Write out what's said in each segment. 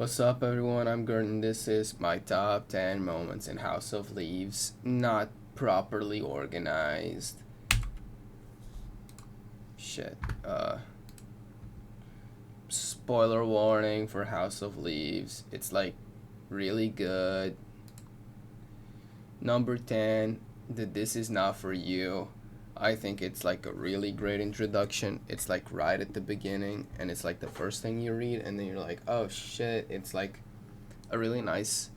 What's up, everyone? I'm Gordon. This is my top 10 moments in House of Leaves, not properly organized. Shit. Spoiler warning for House of Leaves. It's like really good. Number 10, This Is Not For You. I think it's like a really great introduction. It's like right at the beginning, and it's like the first thing you read, and then you're like, oh shit, it's like a really nice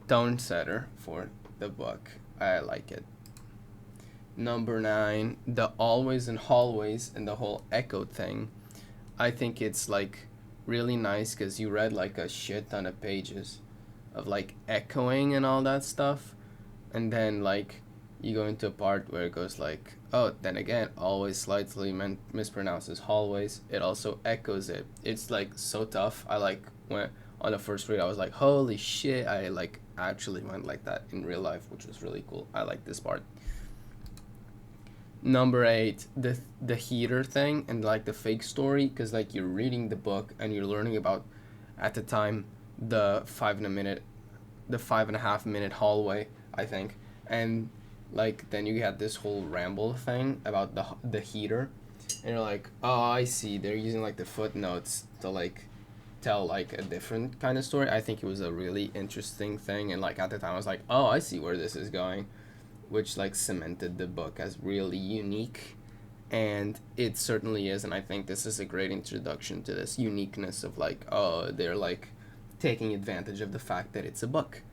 tone setter for the book. I like it. Number 9, the always and hallways and the whole echo thing. I think it's like really nice because you read like a shit ton of pages of like echoing and all that stuff, and then like you go into a part where it goes like, oh, then again, always slightly mispronounces hallways. It also echoes it. It's like so tough. I like when on the first read I was like, holy shit, I like actually went like that in real life, which was really cool. I like this part. Number 8, the heater thing and like the fake story, because like you're reading the book and you're learning about at the time the 5.5 minute hallway, I think, and like then you had this whole ramble thing about the heater, and you're like, oh, I see, they're using like the footnotes to like tell like a different kind of story. I think it was a really interesting thing, and like at the time I was like, oh, I see where this is going, which like cemented the book as really unique, and it certainly is. And I think this is a great introduction to this uniqueness of like, oh, they're like taking advantage of the fact that it's a book.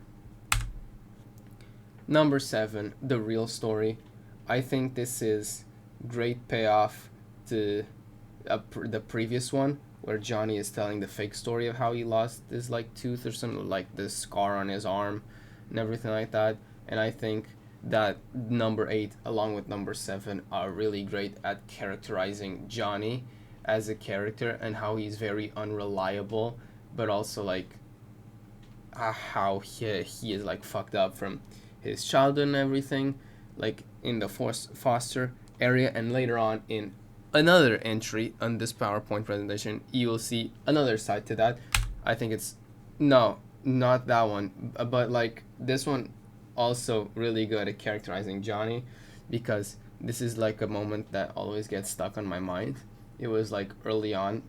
Number 7, the real story. I think this is great payoff to the previous one, where Johnny is telling the fake story of how he lost his like tooth or something, like this scar on his arm and everything like that. And I think that number 8 along with number 7 are really great at characterizing Johnny as a character and how he's very unreliable, but also like how he is like fucked up from his childhood and everything, like in the foster area. And later on in another entry on this PowerPoint presentation, you will see another side to that. I think it's no, not that one, but like this one also really good at characterizing Johnny, because this is like a moment that always gets stuck on my mind. It was like early on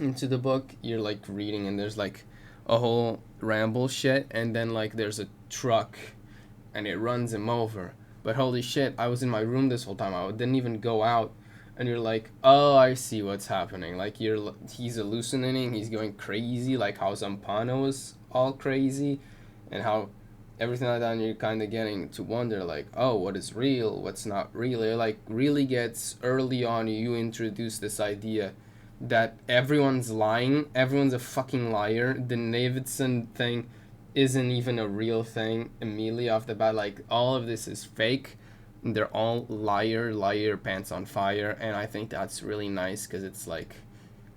into the book, you're like reading and there's like a whole ramble shit, and then like there's a truck and it runs him over. But holy shit, I was in my room this whole time. I didn't even go out. And you're like, oh, I see what's happening. Like he's hallucinating. He's going crazy. Like how Zampano was all crazy, and how everything like that. And you're kind of getting to wonder, like, oh, what is real? What's not real? It like really gets early on. You introduce this idea that everyone's lying. Everyone's a fucking liar. The Davidson thing isn't even a real thing immediately off the bat. Like all of this is fake. They're all liar, pants on fire. And I think that's really nice because it's like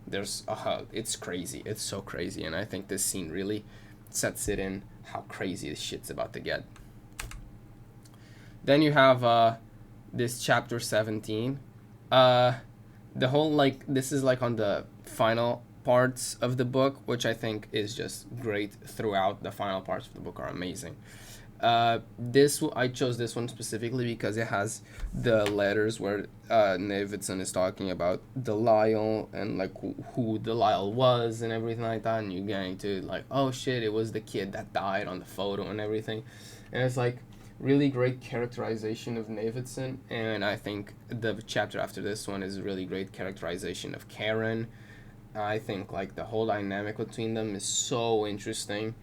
it's crazy. It's so crazy. And I think this scene really sets it in how crazy this shit's about to get. Then you have this chapter 17. The whole like this is like on the final parts of the book, which I think is just great throughout. The final parts of the book are amazing. I chose this one specifically because it has the letters where Davidson is talking about Delisle and like who Delisle was and everything like that, and you're getting to like, oh shit, it was the kid that died on the photo and everything, and it's like really great characterization of Davidson. And I think the chapter after this one is a really great characterization of Karen. I think like the whole dynamic between them is so interesting,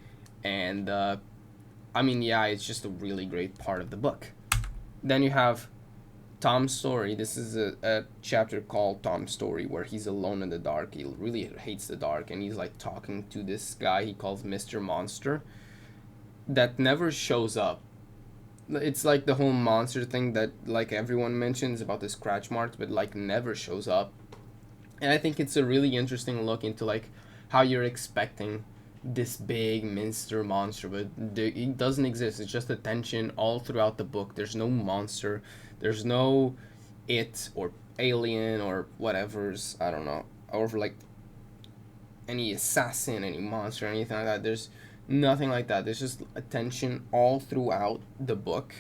and I mean, yeah, it's just a really great part of the book. Then you have Tom's story. This is a chapter called Tom's story, where he's alone in the dark. He really hates the dark, and he's like talking to this guy he calls Mr. Monster that never shows up. It's like the whole monster thing that like everyone mentions about the scratch marks, but like never shows up. And I think it's a really interesting look into like how you're expecting this big Minster monster, but it doesn't exist. It's just a tension all throughout the book. There's no monster. There's no it or alien or whatever's, I don't know, or like any assassin, any monster, anything like that. There's nothing like that. There's just attention all throughout the book,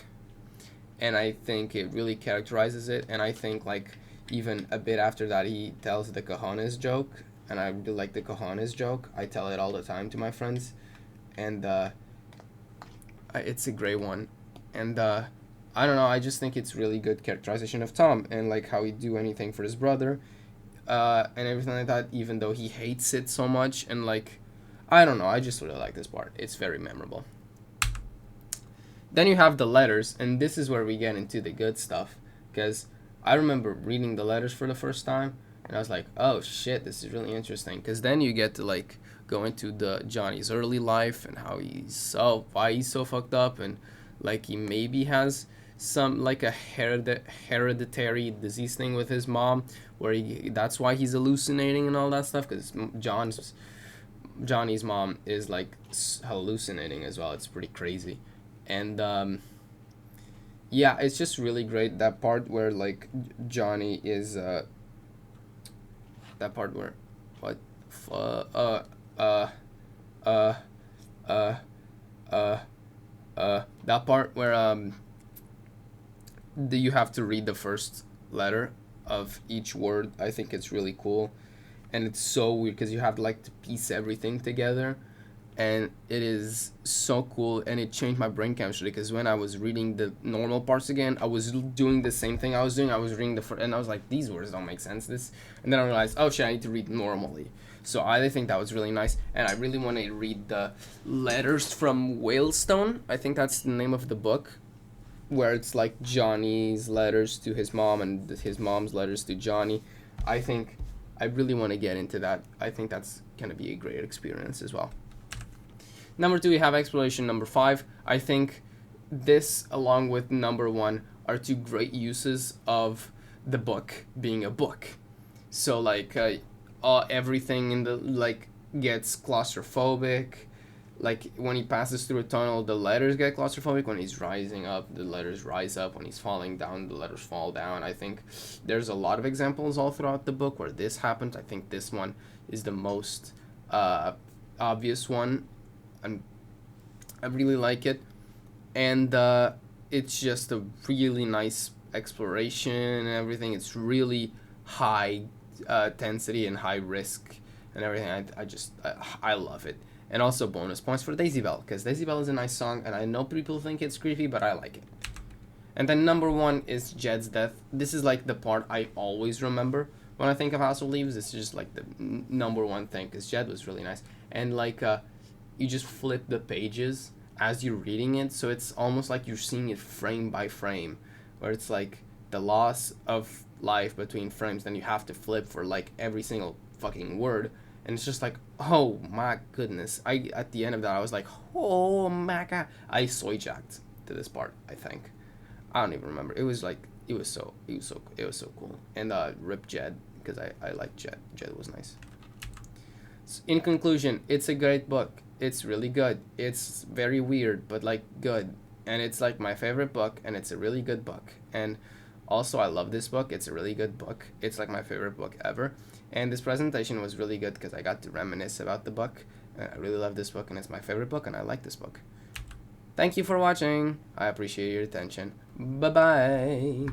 and I think it really characterizes it. And I think like even a bit after that, he tells the cojones joke, and I really like the cojones joke. I tell it all the time to my friends, and it's a great one. And I don't know. I just think it's really good characterization of Tom and like how he'd do anything for his brother, and everything like that. Even though he hates it so much, and like, I don't know. I just really like this part. It's very memorable. Then you have the letters, and this is where we get into the good stuff, because I remember reading the letters for the first time, and I was like, oh shit, this is really interesting. Because then you get to like go into the Johnny's early life and how why he's so fucked up, and like he maybe has some like a hereditary disease thing with his mom, where that's why he's hallucinating and all that stuff. Because Johnny's mom is like hallucinating as well. It's pretty crazy, and yeah, it's just really great, that part where like Johnny is that part where what uh uh uh uh that part where you have to read the first letter of each word. I think it's really cool, and it's so weird because you have like to piece everything together, and it is so cool. And it changed my brain chemistry, because when I was reading the normal parts again, I was doing the same thing I was doing. I was reading the first, and I was like, these words don't make sense. And then I realized, oh shit, I need to read normally. So I think that was really nice, and I really want to read the letters from Whalestone. I think that's the name of the book, where it's like Johnny's letters to his mom and his mom's letters to Johnny. I think I really want to get into that. I think that's gonna be a great experience as well. Number 2, we have exploration. Number 5, I think this, along with number 1, are 2 great uses of the book being a book. So like everything in the like gets claustrophobic. Like when he passes through a tunnel, the letters get claustrophobic. When he's rising up, the letters rise up. When he's falling down, the letters fall down. I think there's a lot of examples all throughout the book where this happens. I think this one is the most obvious one. I really like it, and it's just a really nice exploration and everything. It's really high density and high risk and everything. I love it. And also bonus points for Daisy Bell, because Daisy Bell is a nice song, and I know people think it's creepy, but I like it. And then number 1 is Jed's death. This is like the part I always remember when I think of House of Leaves. This is just like the number 1 thing, because Jed was really nice. And like you just flip the pages as you're reading it, so it's almost like you're seeing it frame by frame, where it's like the loss of life between frames. Then you have to flip for like every single fucking word, and it's just like, oh my goodness. At the end of that, I was like, oh my god. I soy jacked to this part, I think. I don't even remember. It was so cool. And rip Jed, because I like Jed. Jed was nice. So in conclusion, it's a great book. It's really good. It's very weird, but like good. And it's like my favorite book, and it's a really good book. And also, I love this book. It's a really good book. It's like my favorite book ever. And this presentation was really good because I got to reminisce about the book. I really love this book, and it's my favorite book, and I like this book. Thank you for watching. I appreciate your attention. Bye-bye.